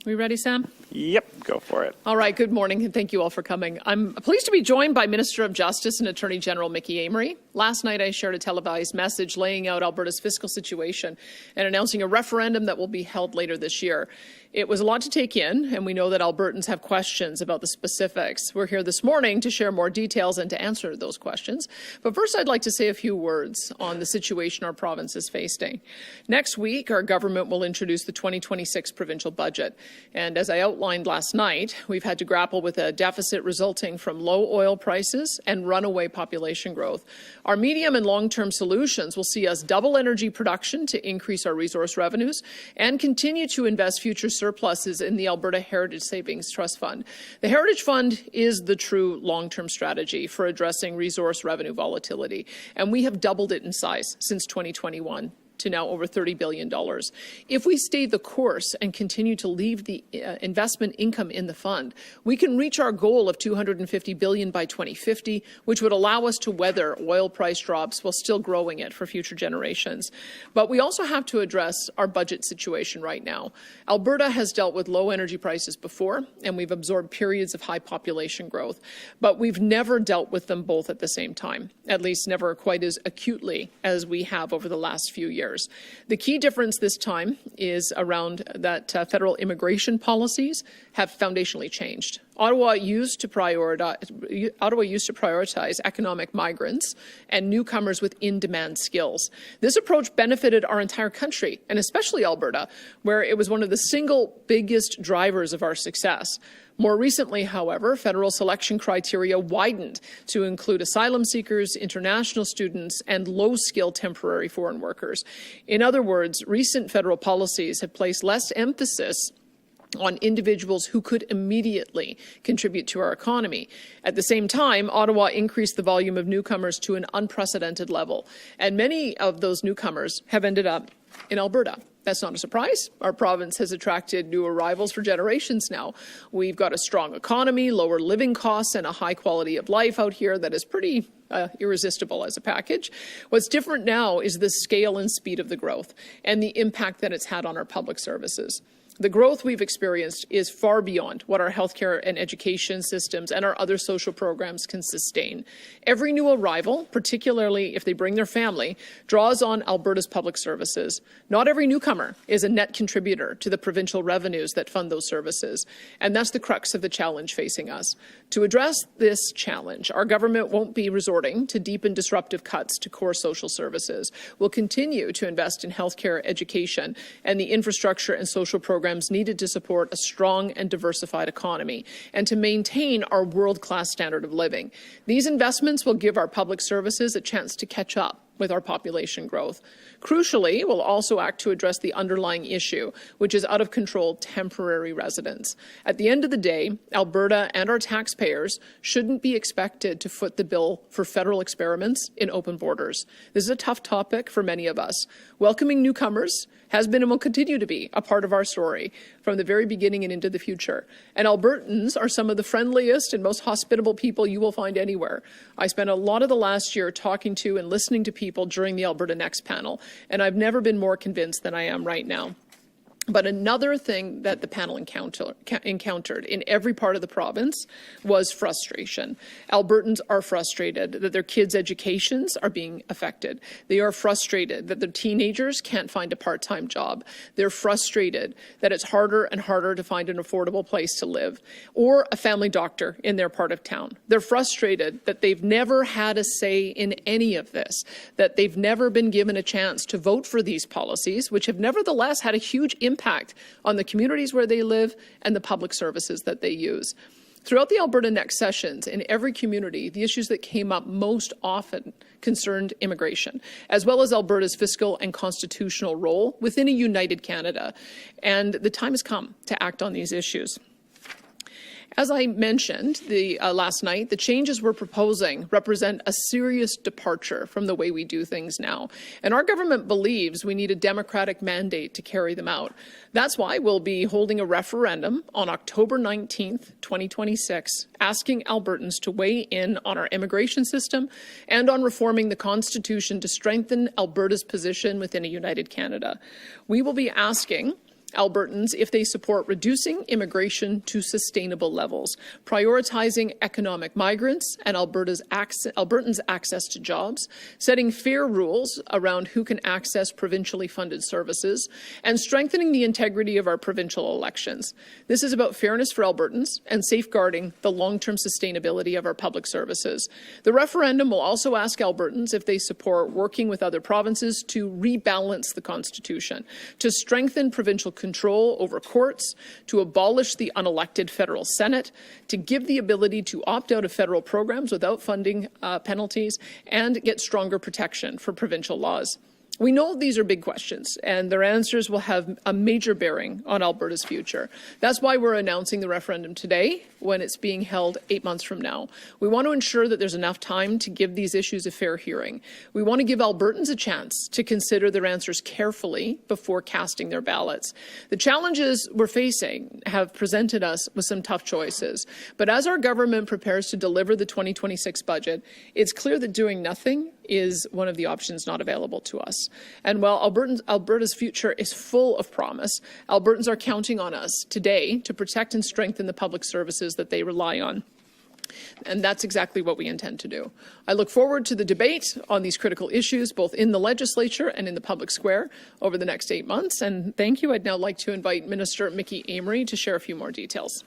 We ready, Sam? Yep, go for it. All right, good morning, and thank you all for coming. I'm pleased to be joined by Minister of Justice and Attorney General Mickey Amery. Last night, I shared a televised message laying out Alberta's fiscal situation and announcing a referendum that will be held later this year. It was a lot to take in, and we know that Albertans have questions about the specifics. We're here this morning to share more details and to answer those questions. But first, I'd like to say a few words on the situation our province is facing. Next week, our government will introduce the 2026 provincial budget. And as I outlined last night, we've had to grapple with a deficit resulting from low oil prices and runaway population growth. Our medium and long-term solutions will see us double energy production to increase our resource revenues and continue to invest future surpluses in the Alberta Heritage Savings Trust Fund. The Heritage Fund is the true long-term strategy for addressing resource revenue volatility, and we have doubled it in size since 2021. To now over $30 billion. If we stay the course and continue to leave the investment income in the fund, we can reach our goal of $250 billion by 2050, which would allow us to weather oil price drops while still growing it for future generations. But we also have to address our budget situation right now. Alberta has dealt with low energy prices before, and we've absorbed periods of high population growth. But we've never dealt with them both at the same time, at least never quite as acutely as we have over the last few years. The key difference this time is around that federal immigration policies have foundationally changed. Ottawa used to prioritize economic migrants and newcomers with in-demand skills. This approach benefited our entire country, and especially Alberta, where it was one of the single biggest drivers of our success. More recently, however, federal selection criteria widened to include asylum seekers, international students, and low-skilled temporary foreign workers. In other words, recent federal policies have placed less emphasis on individuals who could immediately contribute to our economy. At the same time, Ottawa increased the volume of newcomers to an unprecedented level, and many of those newcomers have ended up in Alberta. That's not a surprise. Our province has attracted new arrivals for generations now. We've got a strong economy, lower living costs, and a high quality of life out here that is pretty irresistible as a package. What's different now is the scale and speed of the growth and the impact that it's had on our public services. The growth we've experienced is far beyond what our healthcare and education systems and our other social programs can sustain. Every new arrival, particularly if they bring their family, draws on Alberta's public services. Not every newcomer is a net contributor to the provincial revenues that fund those services, and that's the crux of the challenge facing us. To address this challenge, our government won't be resorting to deep and disruptive cuts to core social services. We'll continue to invest in healthcare, education, and the infrastructure and social programs needed to support a strong and diversified economy and to maintain our world-class standard of living. These investments will give our public services a chance to catch up with our population growth. Crucially, we'll also act to address the underlying issue, which is out-of-control temporary residents. At the end of the day, Alberta and our taxpayers shouldn't be expected to foot the bill for federal experiments in open borders. This is a tough topic for many of us. Welcoming newcomers has been and will continue to be a part of our story from the very beginning and into the future. And Albertans are some of the friendliest and most hospitable people you will find anywhere. I spent a lot of the last year talking to and listening to people during the Alberta Next panel, and I've never been more convinced than I am right now. But another thing that the panel encountered in every part of the province was frustration. Albertans are frustrated that their kids' educations are being affected. They are frustrated that their teenagers can't find a part-time job. They're frustrated that it's harder and harder to find an affordable place to live or a family doctor in their part of town. They're frustrated that they've never had a say in any of this, that they've never been given a chance to vote for these policies, which have nevertheless had a huge impact on the communities where they live and the public services that they use. Throughout the Alberta Next sessions, in every community, the issues that came up most often concerned immigration, as well as Alberta's fiscal and constitutional role within a united Canada. And the time has come to act on these issues. As I mentioned last night, the changes we're proposing represent a serious departure from the way we do things now. And our government believes we need a democratic mandate to carry them out. That's why we'll be holding a referendum on October 19th, 2026, asking Albertans to weigh in on our immigration system and on reforming the Constitution to strengthen Alberta's position within a united Canada. We will be asking Albertans if they support reducing immigration to sustainable levels, prioritizing economic migrants and Albertans' access to jobs, setting fair rules around who can access provincially funded services, and strengthening the integrity of our provincial elections. This is about fairness for Albertans and safeguarding the long-term sustainability of our public services. The referendum will also ask Albertans if they support working with other provinces to rebalance the Constitution, to strengthen provincial control over courts, to abolish the unelected federal Senate, to give the ability to opt out of federal programs without funding penalties, and get stronger protection for provincial laws. We know these are big questions, and their answers will have a major bearing on Alberta's future. That's why we're announcing the referendum today, when it's being held 8 months from now. We want to ensure that there's enough time to give these issues a fair hearing. We want to give Albertans a chance to consider their answers carefully before casting their ballots. The challenges we're facing have presented us with some tough choices, but as our government prepares to deliver the 2026 budget, it's clear that doing nothing is one of the options not available to us. And while Alberta's future is full of promise, Albertans are counting on us today to protect and strengthen the public services that they rely on. And that's exactly what we intend to do. I look forward to the debate on these critical issues, both in the legislature and in the public square over the next 8 months. And thank you. I'd now like to invite Minister Mickey Amery to share a few more details.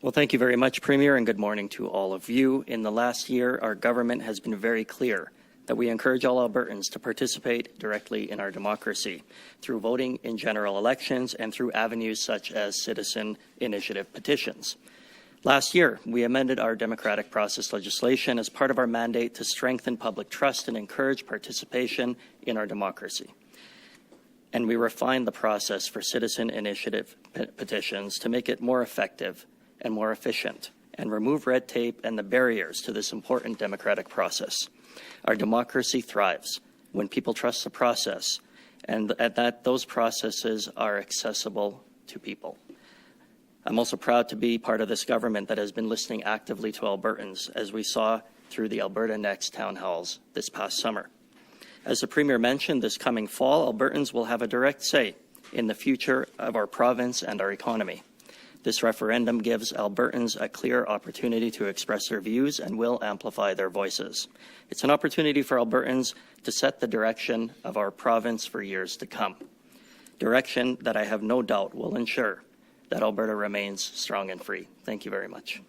Well, thank you very much, Premier, and good morning to all of you. In the last year, our government has been very clear that we encourage all Albertans to participate directly in our democracy through voting in general elections and through avenues such as citizen initiative petitions. Last year, we amended our democratic process legislation as part of our mandate to strengthen public trust and encourage participation in our democracy. And we refined the process for citizen initiative petitions to make it more effective and more efficient, and remove red tape and the barriers to this important democratic process. Our democracy thrives when people trust the process and that those processes are accessible to people. I'm also proud to be part of this government that has been listening actively to Albertans, as we saw through the Alberta Next town halls this past summer. As the Premier mentioned, this coming fall, Albertans will have a direct say in the future of our province and our economy. This referendum gives Albertans a clear opportunity to express their views and will amplify their voices. It's an opportunity for Albertans to set the direction of our province for years to come. Direction that I have no doubt will ensure that Alberta remains strong and free. Thank you very much.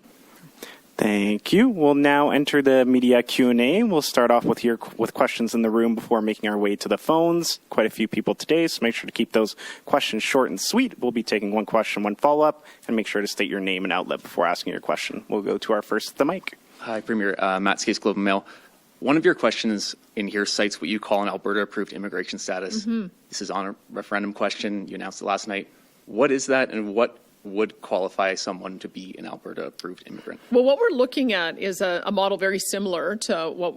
Thank you. We'll now enter the media Q&A. We'll start off with questions in the room before making our way to the phones. Quite a few people today, so make sure to keep those questions short and sweet. We'll be taking one question, one follow-up, and make sure to state your name and outlet before asking your question. We'll go to our first at the mic. Hi, Premier. Matt Skase, Globe and Mail. One of your questions in here cites what you call an Alberta-approved immigration status. This is on a referendum question. You announced it last night. What is that, and what would qualify someone to be an Alberta-approved immigrant? Well, what we're looking at is a model very similar to what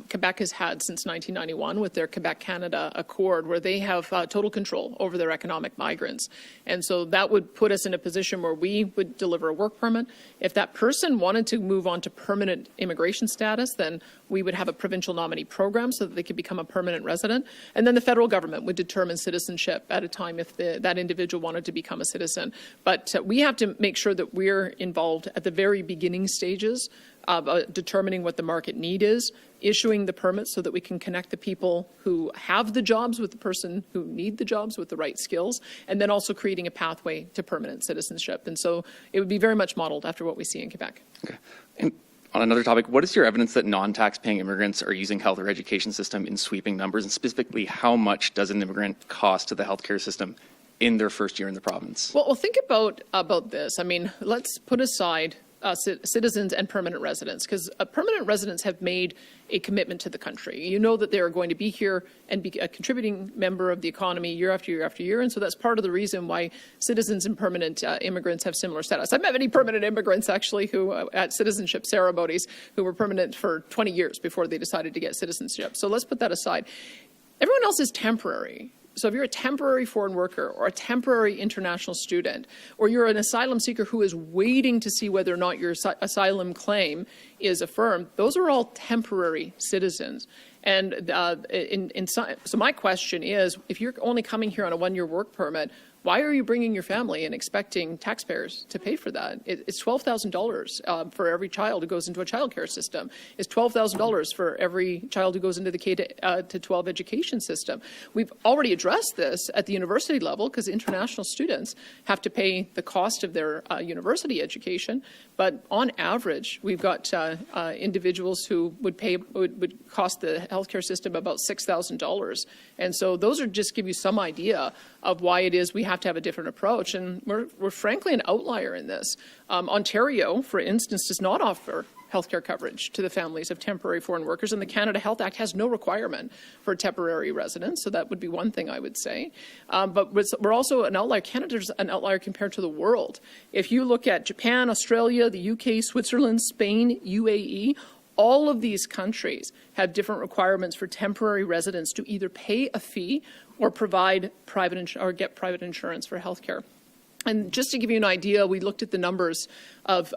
Quebec has had since 1991 with their Quebec-Canada Accord, where they have total control over their economic migrants. And so that would put us in a position where we would deliver a work permit. If that person wanted to move on to permanent immigration status, then we would have a provincial nominee program so that they could become a permanent resident. And then the federal government would determine citizenship at a time if that individual wanted to become a citizen. But we have to make sure that we're involved at the very beginning stages of determining what the market need is, issuing the permits so that we can connect the people who have the jobs with the person who need the jobs with the right skills, and then also creating a pathway to permanent citizenship. And so it would be very much modeled after what we see in Quebec. Okay. And on another topic, what is your evidence that non-tax-paying immigrants are using health or education system in sweeping numbers, and specifically how much does an immigrant cost to the healthcare system in their first year in the province? Well, think about this. I mean, let's put aside citizens and permanent residents, because permanent residents have made a commitment to the country. You know that they are going to be here and be a contributing member of the economy year after year after year, and so that's part of the reason why citizens and permanent immigrants have similar status. I've met many permanent immigrants, actually, who at citizenship ceremonies who were permanent for 20 years before they decided to get citizenship. So let's put that aside. Everyone else is temporary. So if you're a temporary foreign worker or a temporary international student, or you're an asylum seeker who is waiting to see whether or not your asylum claim is affirmed, those are all temporary citizens. And so my question is, if you're only coming here on a one-year work permit, why are you bringing your family and expecting taxpayers to pay for that? It's $12,000 for every child who goes into a child care system. It's $12,000 for every child who goes into the K-12 education system. We've already addressed this at the university level because international students have to pay the cost of their university education. But on average, we've got individuals who would cost the healthcare system about $6,000. And so those are just give you some idea of why it is we have to have a different approach. And we're frankly an outlier in this. Ontario, for instance, does not offer healthcare coverage to the families of temporary foreign workers, and the Canada Health Act has no requirement for temporary residents, so that would be one thing I would say. But we're also an outlier. Canada's an outlier compared to the world. If you look at Japan, Australia, the UK, Switzerland, Spain, UAE, all of these countries have different requirements for temporary residents to either pay a fee or provide get private insurance for healthcare. And just to give you an idea, we looked at the numbers of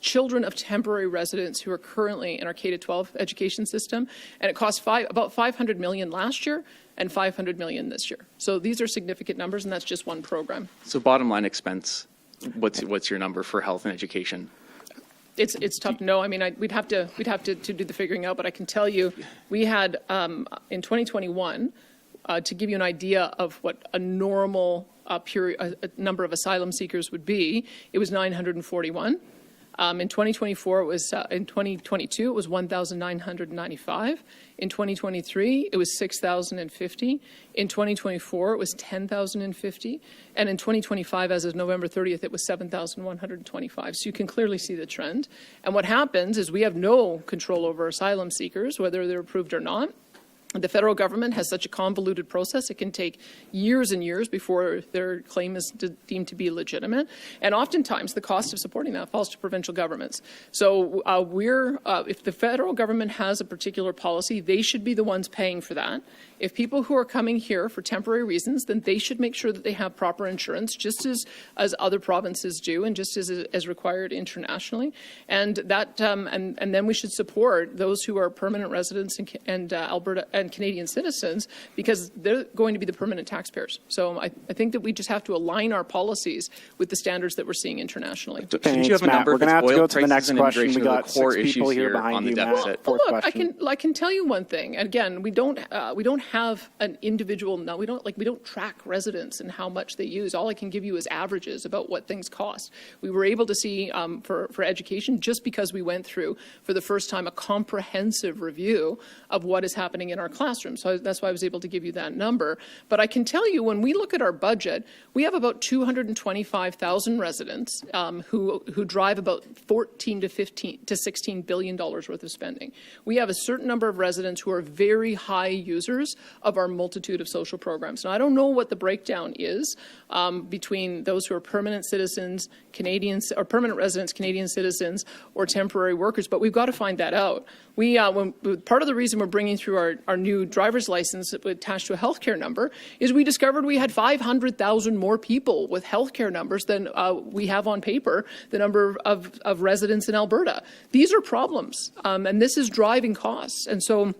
children of temporary residents who are currently in our K-12 education system, and it cost about $500 million last year and $500 million this year. So these are significant numbers, and that's just one program. So bottom line expense, what's your number for health and education? It's tough to know. I mean, we'd have to do the figuring out, but I can tell you, we had in 2021, to give you an idea of what a normal number of asylum seekers would be, it was 941. In 2024, in 2022, it was 1,995. In 2023, it was 6,050. In 2024, it was 10,050. And in 2025, as of November 30th, it was 7,125. So you can clearly see the trend. And what happens is we have no control over asylum seekers, whether they're approved or not. The federal government has such a convoluted process, it can take years and years before their claim is deemed to be legitimate. And oftentimes, the cost of supporting that falls to provincial governments. So if the federal government has a particular policy, they should be the ones paying for that. If people who are coming here for temporary reasons, then they should make sure that they have proper insurance, just as other provinces do, and just as required internationally. And that, and then we should support those who are permanent residents and Alberta and Canadian citizens, because they're going to be the permanent taxpayers. So I think that we just have to align our policies with the standards that we're seeing internationally. Shouldn't you have a number We're going to have to go to the next question. We We got core 6 people issues here here behind on the you, deficit? Matt. Fourth Look, question. I can tell you one thing. And again, we don't have an individual. No, we don't track residents and how much they use. All I can give you is averages about what things cost. We were able to see for education, just because we went through for the first time a comprehensive review of what is happening in our classrooms. So that's why I was able to give you that number. But I can tell you, when we look at our budget, we have about 225,000 residents who drive about $14 to $16 billion worth of spending. We have a certain number of residents who are very high users of our multitude of social programs. Now, I don't know what the breakdown is between those who are permanent citizens, Canadians, or permanent residents, Canadian citizens, or temporary workers, but we've got to find that out. Part of the reason we're bringing through our new driver's license attached to a healthcare number is we discovered we had 500,000 more people with healthcare numbers than we have on paper, the number of residents in Alberta. These are problems, and this is driving costs. And so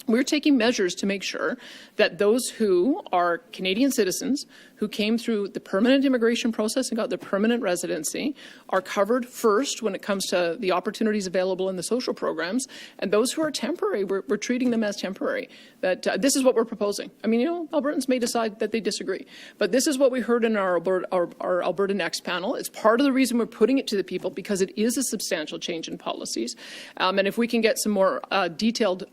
we're taking measures to make sure that those who are Canadian citizens who came through the permanent immigration process and got their permanent residency are covered first when it comes to the opportunities available in the social programs. And those who are temporary, we're treating them as temporary. That this is what we're proposing. I mean, Albertans may decide that they disagree, but this is what we heard in our Alberta Next panel. It's part of the reason we're putting it to the people, because it is a substantial change in policies. And if we can get some more detailed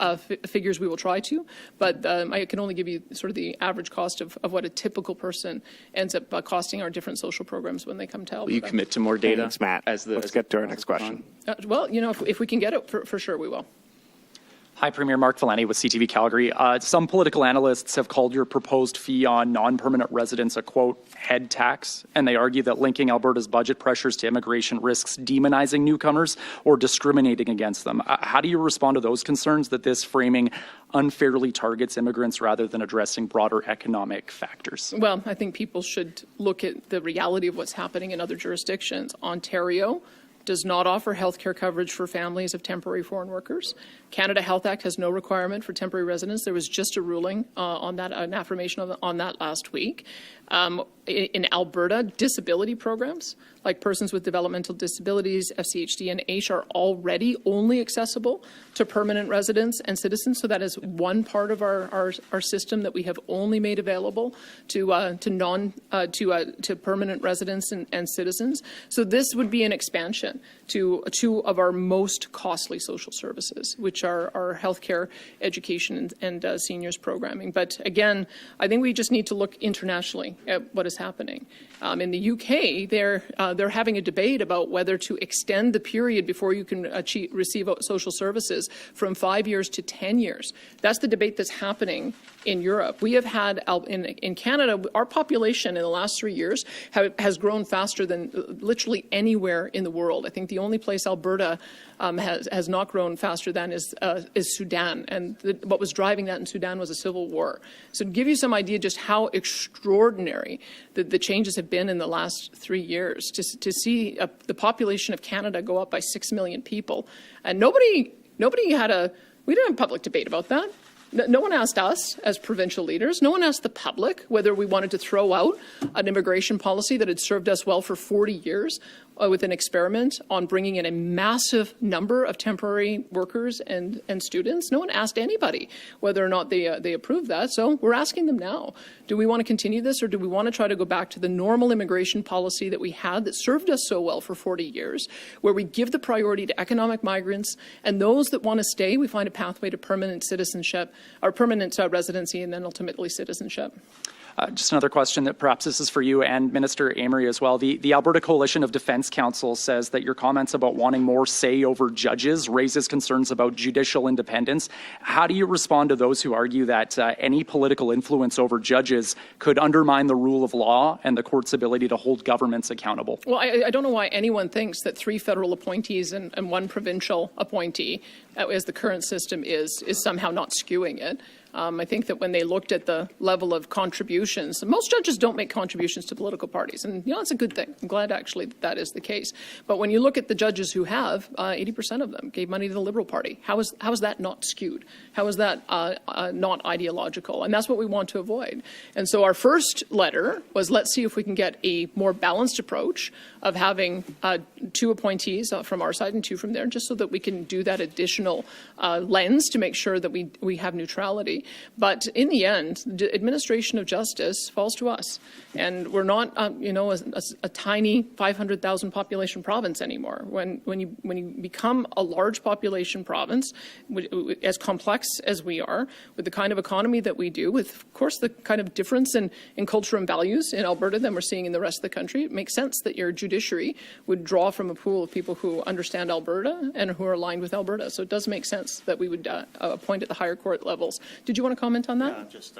figures, we will try to. But I can only give you sort of the average cost of what a typical person ends up costing our different social programs when they come to Alberta. Will you commit to more data? Thanks, Matt. Let's get to our next question. Well, if we can get it, for sure we will. Hi, Premier Mark Valeni with CTV Calgary. Some political analysts have called your proposed fee on non-permanent residents a, quote, head tax, and they argue that linking Alberta's budget pressures to immigration risks demonizing newcomers or discriminating against them. How do you respond to those concerns that this framing unfairly targets immigrants rather than addressing broader economic factors? Well, I think people should look at the reality of what's happening in other jurisdictions. Ontario does not offer health care coverage for families of temporary foreign workers. Canada Health Act has no requirement for temporary residents. There was just a ruling on that, an affirmation on that last week. In Alberta, disability programs like persons with developmental disabilities, FCHD and H are already only accessible to permanent residents and citizens. So that is one part of our system that we have only made available to permanent residents and citizens. So this would be an expansion to two of our most costly social services, which are our healthcare, education, and seniors programming. But again, I think we just need to look internationally at what is happening. In the UK, they're having a debate about whether to extend the period before you can receive social services from 5 years to 10 years. That's the debate that's happening in Europe. We have had, in Canada, our population in the last 3 years has grown faster than literally anywhere in the world. I think the only place Alberta has not grown faster than is Sudan. And what was driving that in Sudan was a civil war. So to give you some idea just how extraordinary the changes have been in the last 3 years, to see the population of Canada go up by 6 million people. And we didn't have a public debate about that. No one asked us as provincial leaders. No one asked the public whether we wanted to throw out an immigration policy that had served us well for 40 years with an experiment on bringing in a massive number of temporary workers and students. No one asked anybody whether or not they approved that. So we're asking them now. Do we want to continue this, or do we want to try to go back to the normal immigration policy that we had that served us so well for 40 years, where we give the priority to economic migrants, and those that want to stay, we find a pathway to permanent citizenship, or permanent residency, and then ultimately citizenship? Just another question that perhaps this is for you and Minister Amory as well. The Alberta Coalition of Defence Council says that your comments about wanting more say over judges raises concerns about judicial independence. How do you respond to those who argue that any political influence over judges could undermine the rule of law and the court's ability to hold governments accountable? Well, I don't know why anyone thinks that 3 federal appointees and 1 provincial appointee, as the current system is somehow not skewing it. I think that when they looked at the level of contributions, most judges don't make contributions to political parties, and it's a good thing. I'm glad actually that is the case. But when you look at the judges who have, 80% of them gave money to the Liberal Party. How is that not skewed? How is that not ideological? And that's what we want to avoid. And so our first letter was, let's see if we can get a more balanced approach of having 2 appointees from our side and 2 from there, just so that we can do that additional lens to make sure that we have neutrality. But in the end, the administration of justice falls to us, and we're not, a tiny 500,000 population province anymore. When you become a large population province, as complex as we are, with the kind of economy that we do, with of course the kind of difference in culture and values in Alberta than we're seeing in the rest of the country, it makes sense that your judiciary would draw from a pool of people who understand Alberta and who are aligned with Alberta. So it does make sense that we would appoint at the higher court levels. Did you want to comment on that? Yeah, just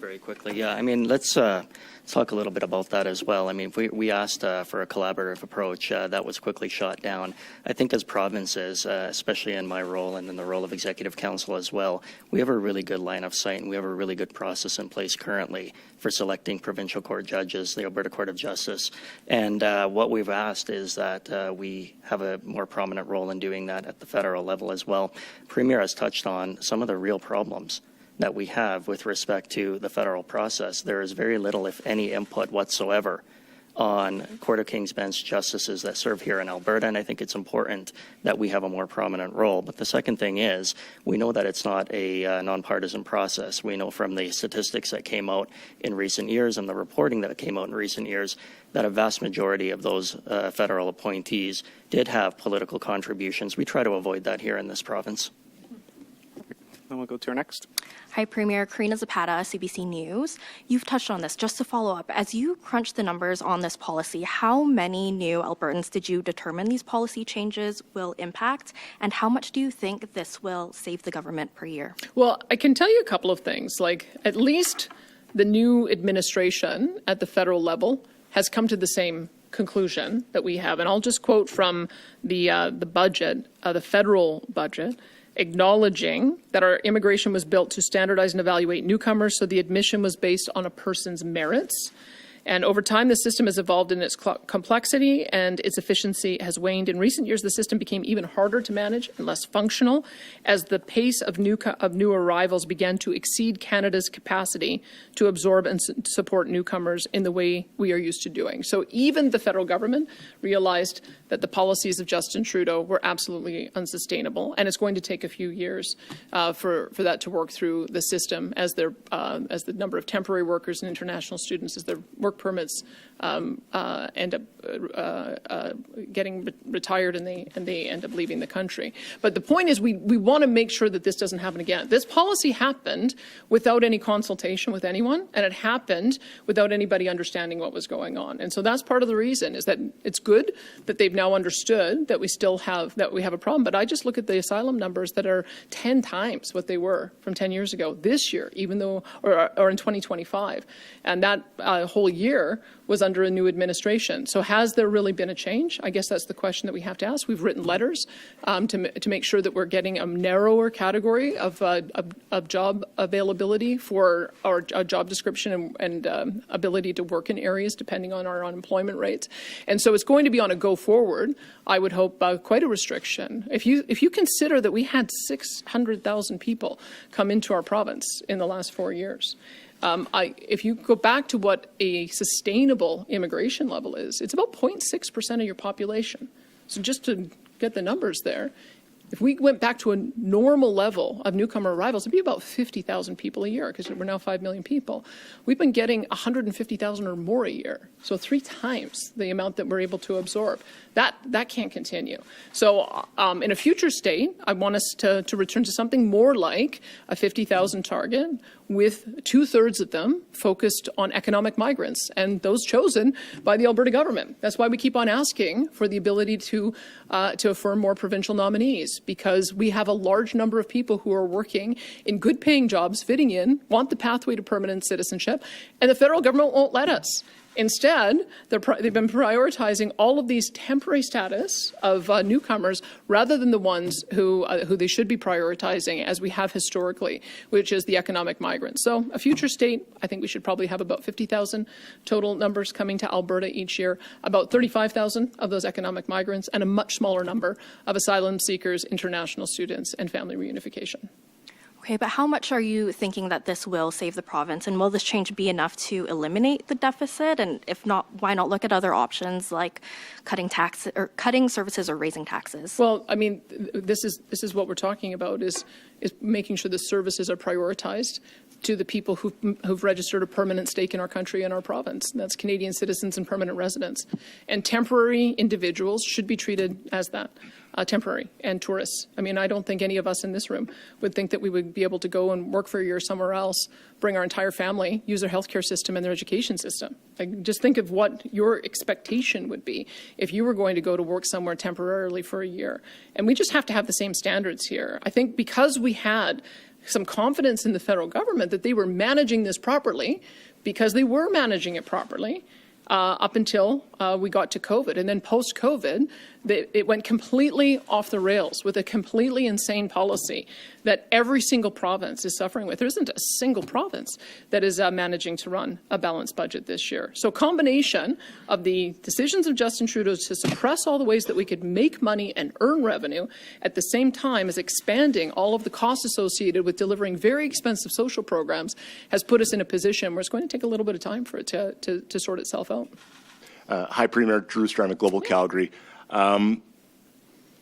very quickly. Yeah, I mean, let's talk a little bit about that as well. I mean, we asked for a collaborative approach. That was quickly shot down. I think as provinces, especially in my role and in the role of Executive Council as well, we have a really good line of sight, and we have a really good process in place currently for selecting provincial court judges, the Alberta Court of Justice. And what we've asked is that we have a more prominent role in doing that at the federal level as well. Premier has touched on some of the real problems that we have with respect to the federal process. There is very little, if any, input whatsoever on Court of King's Bench justices that serve here in Alberta, and I think it's important that we have a more prominent role. But the second thing is, we know that it's not a nonpartisan process. We know from the statistics that came out in recent years and the reporting that came out in recent years that a vast majority of those federal appointees did have political contributions. We try to avoid that here in this province. Then we'll go to our next. Hi, Premier. Karina Zapata, CBC News. You've touched on this. Just to follow up, as you crunch the numbers on this policy, how many new Albertans did you determine these policy changes will impact? And how much do you think this will save the government per year? Well, I can tell you a couple of things. Like, at least the new administration at the federal level has come to the same conclusion that we have. And I'll just quote from the budget, the federal budget, acknowledging that our immigration was built to standardize and evaluate newcomers, so the admission was based on a person's merits. And over time, the system has evolved in its complexity and its efficiency has waned. In recent years, the system became even harder to manage and less functional as the pace of new arrivals began to exceed Canada's capacity to absorb and support newcomers in the way we are used to doing. So even the federal government realized that the policies of Justin Trudeau were absolutely unsustainable, and it's going to take a few years for that to work through the system as the number of temporary workers and international students, as their work permits end up getting retired and they end up leaving the country. But the point is we want to make sure that this doesn't happen again. This policy happened without any consultation with anyone, and it happened without anybody understanding what was going on. And so that's part of the reason, is that it's good that they've now understood that we have a problem. But I just look at the asylum numbers that are 10 times what they were from 10 years ago this year, even though, or in 2025. And that whole year was under a new administration. So has there really been a change? I guess that's the question that we have to ask. We've written letters to make sure that we're getting a narrower category of job availability for our job description and ability to work in areas depending on our unemployment rates. And so it's going to be on a go forward, I would hope, quite a restriction. If you consider that we had 600,000 people come into our province in the last 4 years, if you go back to what a sustainable immigration level is, it's about 0.6% of your population. So just to get the numbers there, if we went back to a normal level of newcomer arrivals, it'd be about 50,000 people a year, because we're now 5 million people. We've been getting 150,000 or more a year, so 3 times the amount that we're able to absorb. That can't continue. So in a future state, I want us to return to something more like a 50,000 target, with 2/3 of them focused on economic migrants, and those chosen by the Alberta government. That's why we keep on asking for the ability to affirm more provincial nominees, because we have a large number of people who are working in good-paying jobs, fitting in, want the pathway to permanent citizenship, and the federal government won't let us. Instead, they've been prioritizing all of these temporary status of newcomers rather than the ones who they should be prioritizing, as we have historically, which is the economic migrants. So a future state, I think we should probably have about 50,000 total numbers coming to Alberta each year, about 35,000 of those economic migrants, and a much smaller number of asylum seekers, international students, and family reunification. Okay, but how much are you thinking that this will save the province, and will this change be enough to eliminate the deficit? And if not, why not look at other options like cutting services or raising taxes? Well, I mean, this is what we're talking about, is making sure the services are prioritized to the people who've registered a permanent stake in our country and our province. And that's Canadian citizens and permanent residents. And temporary individuals should be treated as that. Temporary, and tourists. I mean, I don't think any of us in this room would think that we would be able to go and work for a year somewhere else, bring our entire family, use their healthcare system and their education system. Like, just think of what your expectation would be if you were going to go to work somewhere temporarily for a year. And we just have to have the same standards here. I think because we had some confidence in the federal government that they were managing this properly, because they were managing it properly, up until we got to COVID. And then post-COVID, it went completely off the rails with a completely insane policy that every single province is suffering with. There isn't a single province that is managing to run a balanced budget this year. So combination of the decisions of Justin Trudeau to suppress all the ways that we could make money and earn revenue, at the same time as expanding all of the costs associated with delivering very expensive social programs, has put us in a position where it's going to take a little bit of time for it to sort itself out. Hi, Premier. Drew Stram at Global Calgary.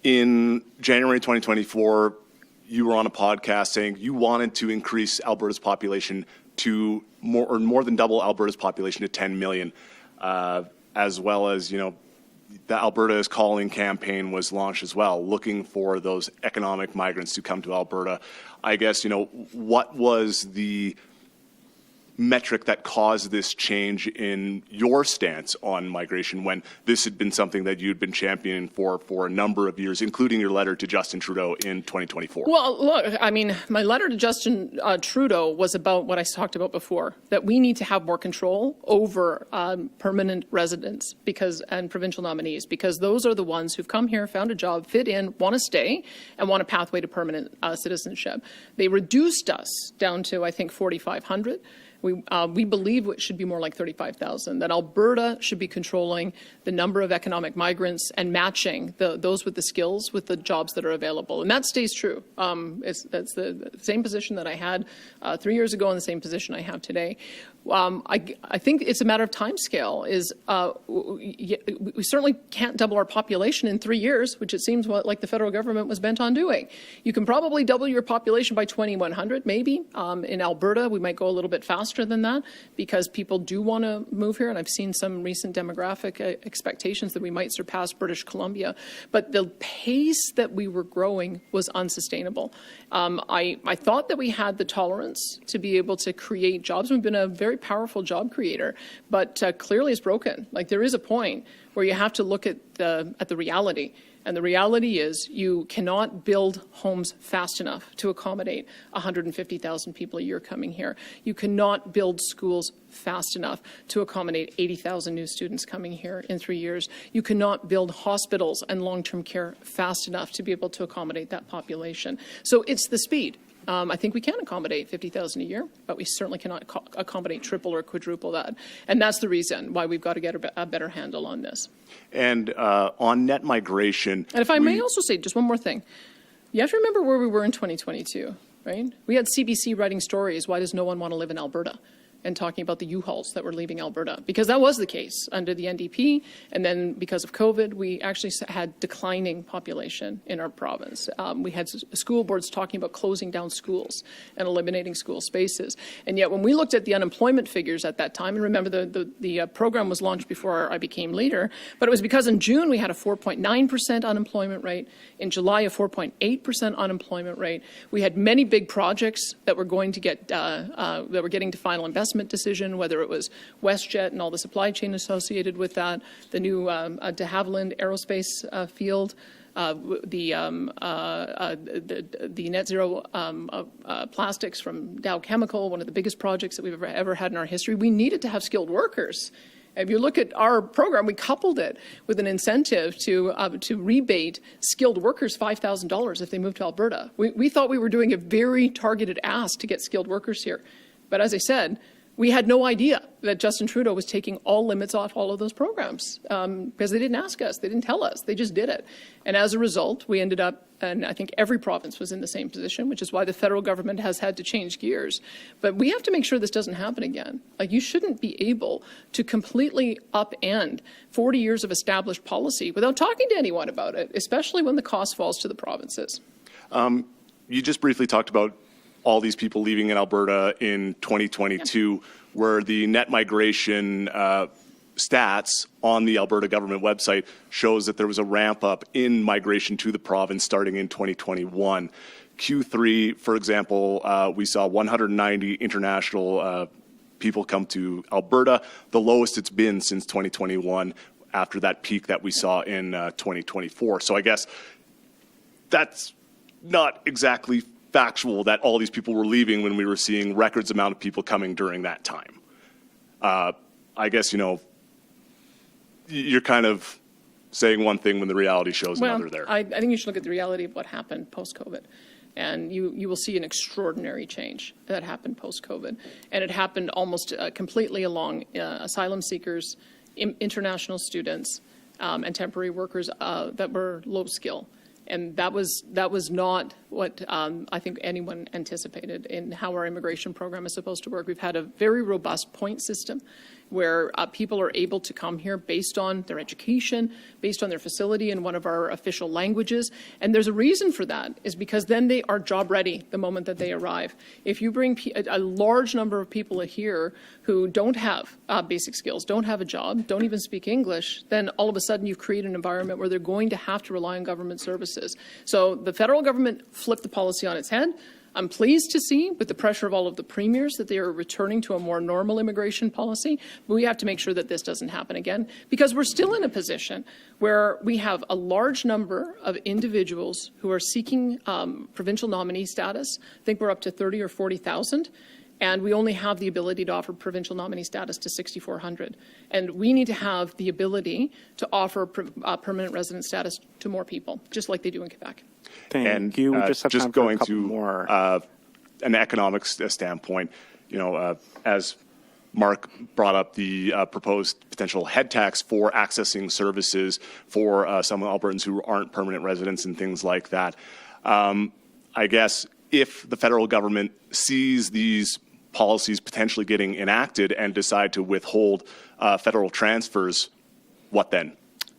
In January 2024, you were on a podcast saying you wanted to increase Alberta's population to more than double Alberta's population to 10 million, as well as, the Alberta is Calling campaign was launched as well, looking for those economic migrants to come to Alberta. I guess, what was the metric that caused this change in your stance on migration when this had been something that you'd been championing for a number of years, including your letter to Justin Trudeau in 2024? Well, look, I mean, my letter to Justin Trudeau was about what I talked about before, that we need to have more control over permanent residents and provincial nominees, because those are the ones who've come here, found a job, fit in, want to stay, and want a pathway to permanent citizenship. They reduced us down to, I think, 4,500. We believe it should be more like 35,000, that Alberta should be controlling the number of economic migrants and matching those with the skills with the jobs that are available. And that stays true. That's the same position that I had 3 years ago and the same position I have today. I think it's a matter of time scale. We certainly can't double our population in 3 years, which it seems like the federal government was bent on doing. You can probably double your population by 2100, maybe. In Alberta, we might go a little bit faster than that because people do want to move here, and I've seen some recent demographic expectations that we might surpass British Columbia. But the pace that we were growing was unsustainable. I thought that we had the tolerance to be able to create jobs. We've been a very powerful job creator, but clearly it's broken. Like, there is a point where you have to look at the reality. And the reality is you cannot build homes fast enough to accommodate 150,000 people a year coming here. You cannot build schools fast enough to accommodate 80,000 new students coming here in 3 years. You cannot build hospitals and long-term care fast enough to be able to accommodate that population. So it's the speed. I think we can accommodate 50,000 a year, but we certainly cannot accommodate triple or quadruple that. And that's the reason why we've got to get a better handle on this. And on net migration... And if I may also say just one more thing. You have to remember where we were in 2022, right? We had CBC writing stories, why does no one want to live in Alberta? And talking about the U-Hauls that were leaving Alberta, because that was the case under the NDP. And then because of COVID, we actually had declining population in our province. We had school boards talking about closing down schools and eliminating school spaces. And yet when we looked at the unemployment figures at that time, and remember the program was launched before I became leader, but it was because in June we had a 4.9% unemployment rate. In July, a 4.8% unemployment rate. We had many big projects that were going to get, that were getting to final investment decision, whether it was WestJet and all the supply chain associated with that, the new de Havilland aerospace field, the net zero plastics from Dow Chemical, one of the biggest projects that we've ever had in our history. We needed to have skilled workers. If you look at our program, we coupled it with an incentive to rebate skilled workers $5,000 if they moved to Alberta. We thought we were doing a very targeted ask to get skilled workers here. But as I said, we had no idea that Justin Trudeau was taking all limits off all of those programs because they didn't ask us. They didn't tell us. They just did it. And as a result, we ended up, and I think every province was in the same position, which is why the federal government has had to change gears. But we have to make sure this doesn't happen again. Like, you shouldn't be able to completely upend 40 years of established policy without talking to anyone about it, especially when the cost falls to the provinces. You just briefly talked about all these people leaving in Alberta in 2022, where the net migration stats on the Alberta government website shows that there was a ramp up in migration to the province starting in 2021. Q3, for example, we saw 190 international people come to Alberta, the lowest it's been since 2021 after that peak that we saw in 2024. So I guess that's not exactly factual that all these people were leaving when we were seeing records amount of people coming during that time. I guess, you're kind of saying one thing when the reality shows another there. I think you should look at the reality of what happened post-COVID. And you will see an extraordinary change that happened post-COVID. And it happened almost completely along asylum seekers, international students, and temporary workers that were low skill. And that was not what I think anyone anticipated in how our immigration program is supposed to work. We've had a very robust point system where people are able to come here based on their education, based on their facility in one of our official languages. And there's a reason for that, is because then they are job ready the moment that they arrive. If you bring a large number of people here who don't have basic skills, don't have a job, don't even speak English, then all of a sudden you've created an environment where they're going to have to rely on government services. So the federal government flipped the policy on its head. I'm pleased to see, with the pressure of all of the premiers, that they are returning to a more normal immigration policy. But we have to make sure that this doesn't happen again, because we're still in a position where we have a large number of individuals who are seeking provincial nominee status. I think we're up to 30 or 40,000. And we only have the ability to offer provincial nominee status to 6,400. And we need to have the ability to offer permanent resident status to more people, just like they do in Quebec. Thank you. We just have time for a couple more. An economic standpoint, as Mark brought up the proposed potential head tax for accessing services for some Albertans who aren't permanent residents and things like that. I guess if the federal government sees these policies potentially getting enacted and decide to withhold federal transfers, what then?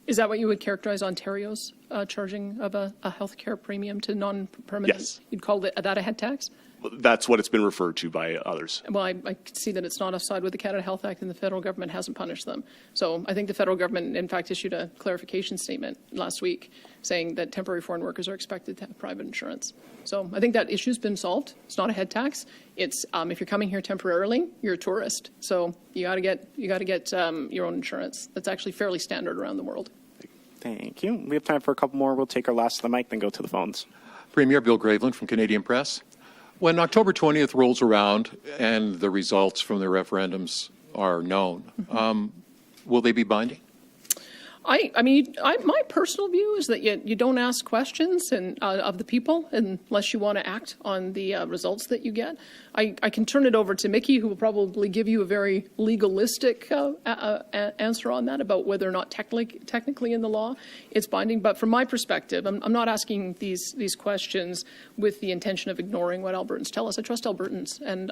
Is that what you would characterize Ontario's charging of a health care premium to non-permanent? Yes. You'd call that a head tax? That's what it's been referred to by others. Well, I see that it's not offside with the Canada Health Act, and the federal government hasn't punished them. So I think the federal government, in fact, issued a clarification statement last week saying that temporary foreign workers are expected to have private insurance. So I think that issue's been solved. It's not a head tax. It's if you're coming here temporarily, you're a tourist. So you got to get your own insurance. That's actually fairly standard around the world. Thank you. We have time for a couple more. We'll take our last to the mic, then go to the phones. Premier Bill Graveland from Canadian Press. When October 20th rolls around and the results from the referendums are known, will they be binding? My personal view is that you don't ask questions of the people unless you want to act on the results that you get. I can turn it over to Mickey, who will probably give you a very legalistic answer on that about whether or not technically in the law it's binding. But from my perspective, I'm not asking these questions with the intention of ignoring what Albertans tell us. I trust Albertans, and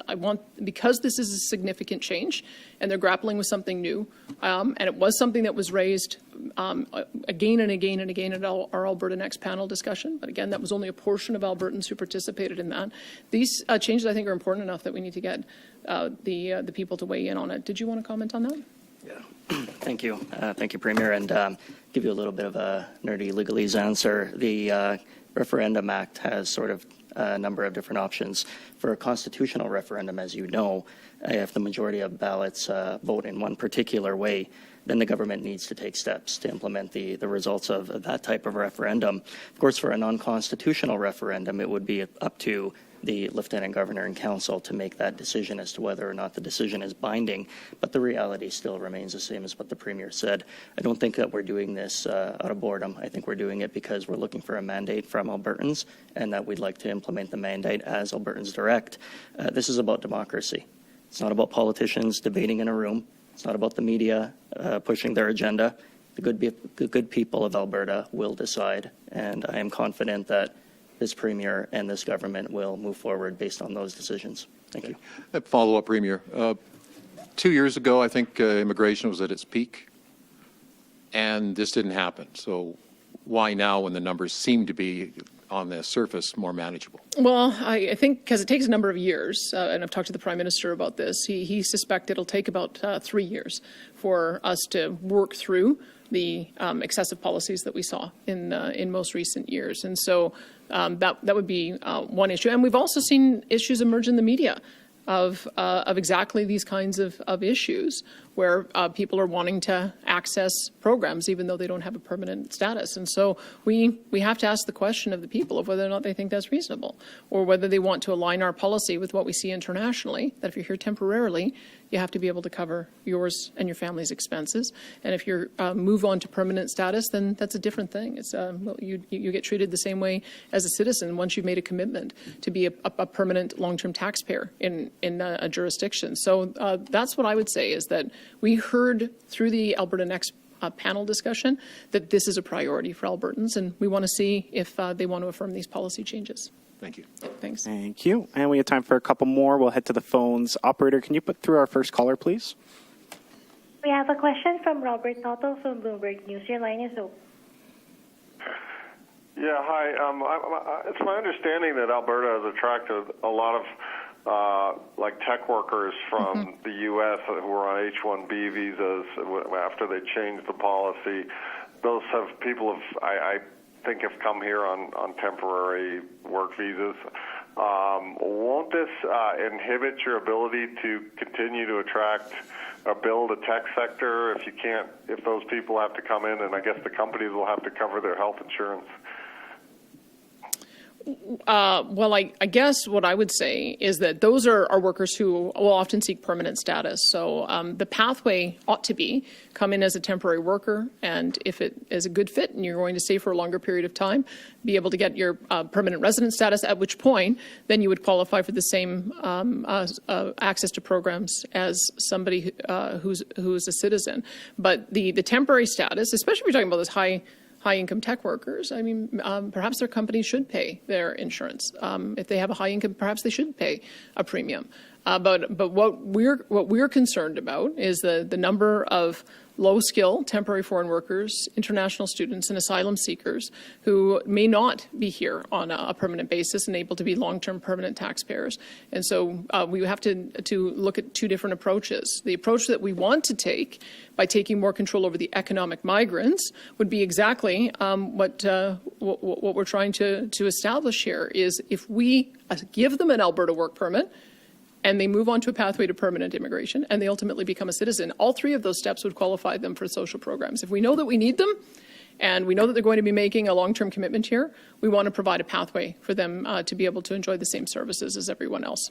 because this is a significant change and they're grappling with something new, and it was something that was raised again and again and again at our Alberta Next panel discussion. But again, that was only a portion of Albertans who participated in that. These changes, I think, are important enough that we need to get the people to weigh in on it. Did you want to comment on that? Yeah. Thank you. Thank you, Premier. And give you a little bit of a nerdy legalese answer. The Referendum Act has sort of a number of different options. For a constitutional referendum, as you know, if the majority of ballots vote in one particular way, then the government needs to take steps to implement the results of that type of referendum. Of course, for a non-constitutional referendum, it would be up to the Lieutenant Governor and Council to make that decision as to whether or not the decision is binding. But the reality still remains the same as what the Premier said. I don't think that we're doing this out of boredom. I think we're doing it because we're looking for a mandate from Albertans and that we'd like to implement the mandate as Albertans direct. This is about democracy. It's not about politicians debating in a room. It's not about the media pushing their agenda. The good people of Alberta will decide, and I am confident that this Premier and this government will move forward based on those decisions. Thank you. Follow-up, Premier. 2 years ago, I think immigration was at its peak, and this didn't happen. So why now, when the numbers seem to be on the surface more manageable? Well, I think because it takes a number of years, and I've talked to the Prime Minister about this, he suspects it'll take about 3 years for us to work through the excessive policies that we saw in most recent years. And so that would be one issue. And we've also seen issues emerge in the media of exactly these kinds of issues where people are wanting to access programs even though they don't have a permanent status. And so we have to ask the question of the people of whether or not they think that's reasonable, or whether they want to align our policy with what we see internationally, that if you're here temporarily, you have to be able to cover yours and your family's expenses. And if you move on to permanent status, then that's a different thing. It's you get treated the same way as a citizen once you've made a commitment to be a permanent long-term taxpayer in a jurisdiction. So that's what I would say, is that we heard through the Alberta Next panel discussion that this is a priority for Albertans, and we want to see if they want to affirm these policy changes. Thank you. Thanks. Thank you. And we have time for a couple more. We'll head to the phones. Operator, can you put through our first caller, please? We have a question from Robert Tuttle from Bloomberg News. Your line is open. Yeah, hi. It's my understanding that Alberta has attracted a lot of like tech workers from the U.S. who are on H-1B visas after they changed the policy. Those people I think have come here on temporary work visas. Won't this inhibit your ability to continue to attract or build a tech sector if those people have to come in, and I guess the companies will have to cover their health insurance? Well, I guess what I would say is that those are workers who will often seek permanent status. So the pathway ought to be come in as a temporary worker, and if it is a good fit and you're going to stay for a longer period of time, be able to get your permanent resident status, at which point then you would qualify for the same access to programs as somebody who's a citizen. But the temporary status, especially if you're talking about those high-income tech workers, I mean, perhaps their companies should pay their insurance. If they have a high income, perhaps they should pay a premium. But what we're concerned about is the number of low-skill temporary foreign workers, international students, and asylum seekers who may not be here on a permanent basis and able to be long-term permanent taxpayers. And so we have to look at two different approaches. The approach that we want to take by taking more control over the economic migrants would be exactly what we're trying to establish here is if we give them an Alberta work permit, and they move on to a pathway to permanent immigration, and they ultimately become a citizen, all three of those steps would qualify them for social programs. If we know that we need them, and we know that they're going to be making a long-term commitment here, we want to provide a pathway for them to be able to enjoy the same services as everyone else.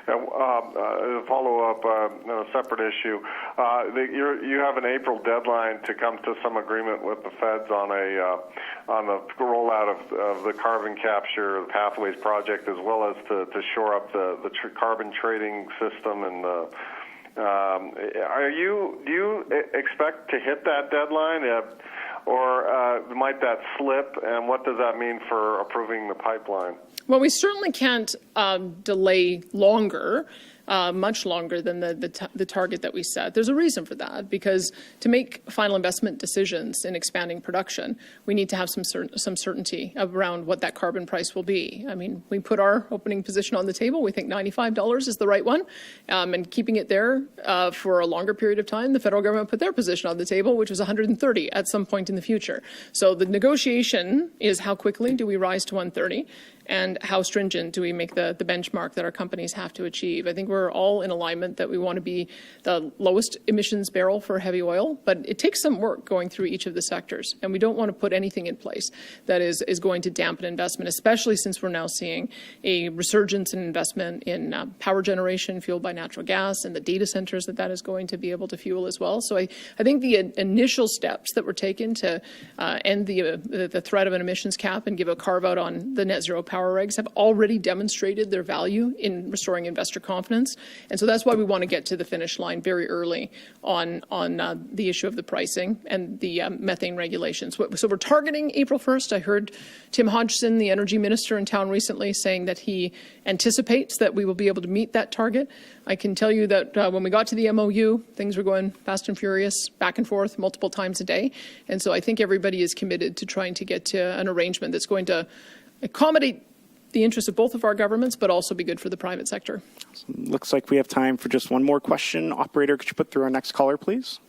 A follow-up on a separate issue. You have an April deadline to come to some agreement with the feds on the rollout of the carbon capture pathways project, as well as to shore up the carbon trading system. And do you expect to hit that deadline, or might that slip? And what does that mean for approving the pipeline? Well, we certainly can't delay longer, much longer than the target that we set. There's a reason for that, because to make final investment decisions in expanding production, we need to have some certainty around what that carbon price will be. I mean, we put our opening position on the table. We think $95 is the right one, and keeping it there for a longer period of time, the federal government put their position on the table, which was $130 at some point in the future. So the negotiation is how quickly do we rise to $130? And how stringent do we make the benchmark that our companies have to achieve? I think we're all in alignment that we want to be the lowest emissions barrel for heavy oil, but it takes some work going through each of the sectors, and we don't want to put anything in place that is going to dampen investment, especially since we're now seeing a resurgence in investment in power generation fueled by natural gas and the data centers that is going to be able to fuel as well. So I think the initial steps that were taken to end the threat of an emissions cap and give a carve-out on the net zero power regs have already demonstrated their value in restoring investor confidence. And so that's why we want to get to the finish line very early on the issue of the pricing and the methane regulations. So we're targeting April 1st. I heard Tim Hodgson, the energy minister in town recently, saying that he anticipates that we will be able to meet that target. I can tell you that when we got to the MOU, things were going fast and furious, back and forth, multiple times a day. And so I think everybody is committed to trying to get to an arrangement that's going to accommodate the interests of both of our governments, but also be good for the private sector. Looks like we have time for just one more question. Operator, could you put through our next caller, please?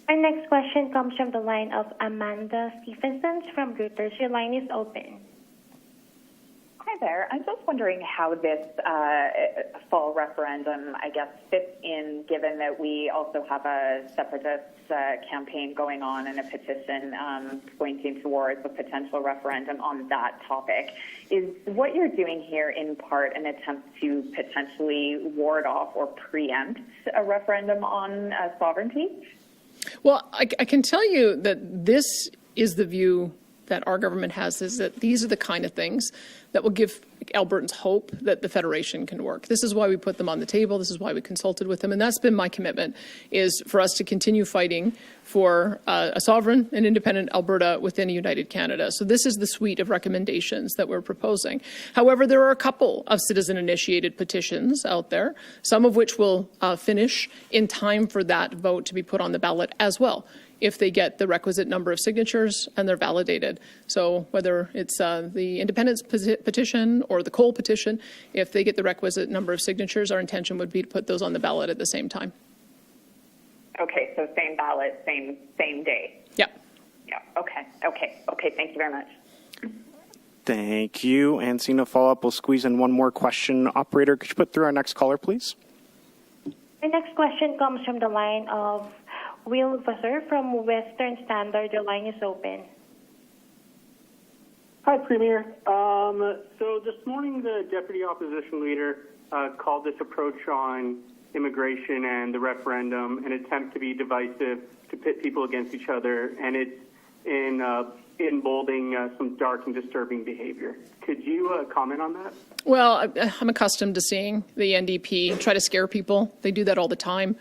Our next question comes from the line of Amanda Stephensons from Reuters. Your line is open. Hi there. I'm just wondering how this fall referendum, I guess, fits in, given that we also have a separatist campaign going on and a petition pointing towards a potential referendum on that topic. Is what you're doing here in part an attempt to potentially ward off or preempt a referendum on sovereignty? Well, I can tell you that this is the view that our government has is that these are the kind of things that will give Albertans hope that the Federation can work. This is why we put them on the table. This is why we consulted with them. And that's been my commitment, is for us to continue fighting for a sovereign and independent Alberta within a united Canada. So this is the suite of recommendations that we're proposing. However, there are a couple of citizen-initiated petitions out there, some of which will finish in time for that vote to be put on the ballot as well, if they get the requisite number of signatures and they're validated. So whether it's the independence petition or the coal petition, if they get the requisite number of signatures, our intention would be to put those on the ballot at the same time. Okay, so same ballot, same day. Yeah. Yeah. Okay. Thank you very much. Thank you. And seeing no follow-up, we'll squeeze in one more question. Operator, could you put through our next caller, please? Our next question comes from the line of Will Vassar from Western Standard. Your line is open. Hi, Premier. So this morning, the Deputy Opposition Leader called this approach on immigration and the referendum an attempt to be divisive, to pit people against each other, and it's emboldening some dark and disturbing behavior. Could you comment on that? Well, I'm accustomed to seeing the NDP try to scare people. They do that all the time.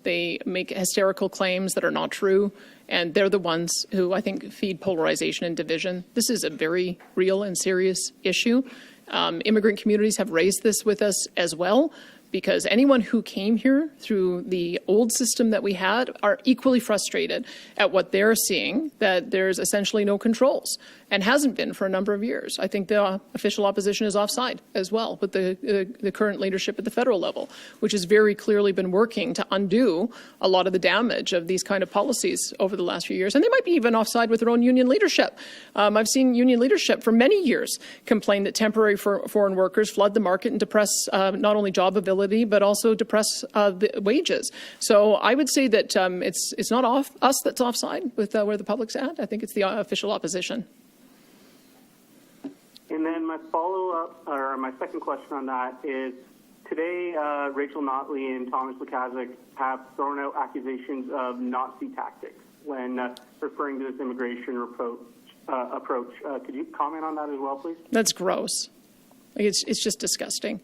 They make hysterical claims that are not true, and they're the ones who, I think, feed polarization and division. This is a very real and serious issue. Immigrant communities have raised this with us as well, because anyone who came here through the old system that we had are equally frustrated at what they're seeing, that there's essentially no controls, and hasn't been for a number of years. I think the official opposition is offside as well with the current leadership at the federal level, which has very clearly been working to undo a lot of the damage of these kind of policies over the last few years. And they might be even offside with their own union leadership. I've seen union leadership for many years complain that temporary foreign workers flood the market and depress not only job ability, but also depress the wages. So I would say that it's not us that's offside with where the public's at. I think it's the official opposition. And then my follow-up, or my second question on that is, today Rachel Notley and Thomas Lukaszuk have thrown out accusations of Nazi tactics when referring to this immigration approach. Could you comment on that as well, please? That's gross. It's just disgusting.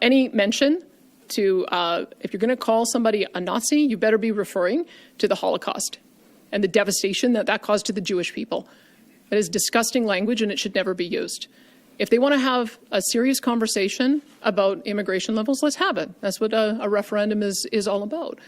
Any mention to, if you're going to call somebody a Nazi, you better be referring to the Holocaust and the devastation that caused to the Jewish people. That is disgusting language, and it should never be used. If they want to have a serious conversation about immigration levels, let's have it. That's what a referendum is all about.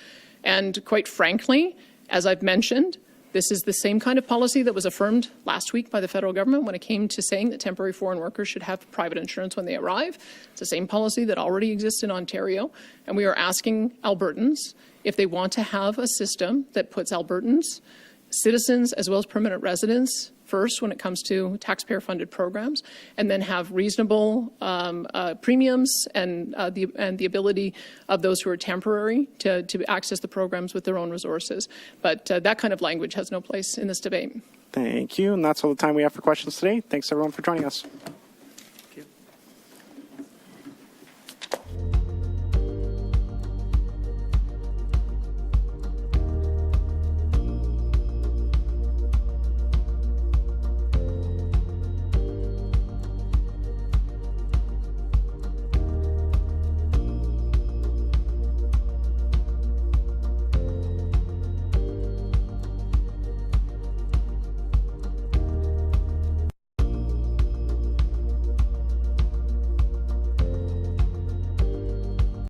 And quite frankly, as I've mentioned, this is the same kind of policy that was affirmed last week by the federal government when it came to saying that temporary foreign workers should have private insurance when they arrive. It's the same policy that already exists in Ontario. And we are asking Albertans if they want to have a system that puts Albertans, citizens as well as permanent residents first when it comes to taxpayer-funded programs, and then have reasonable premiums and the ability of those who are temporary to access the programs with their own resources. But that kind of language has no place in this debate. Thank you. And that's all the time we have for questions today. Thanks, everyone, for joining us.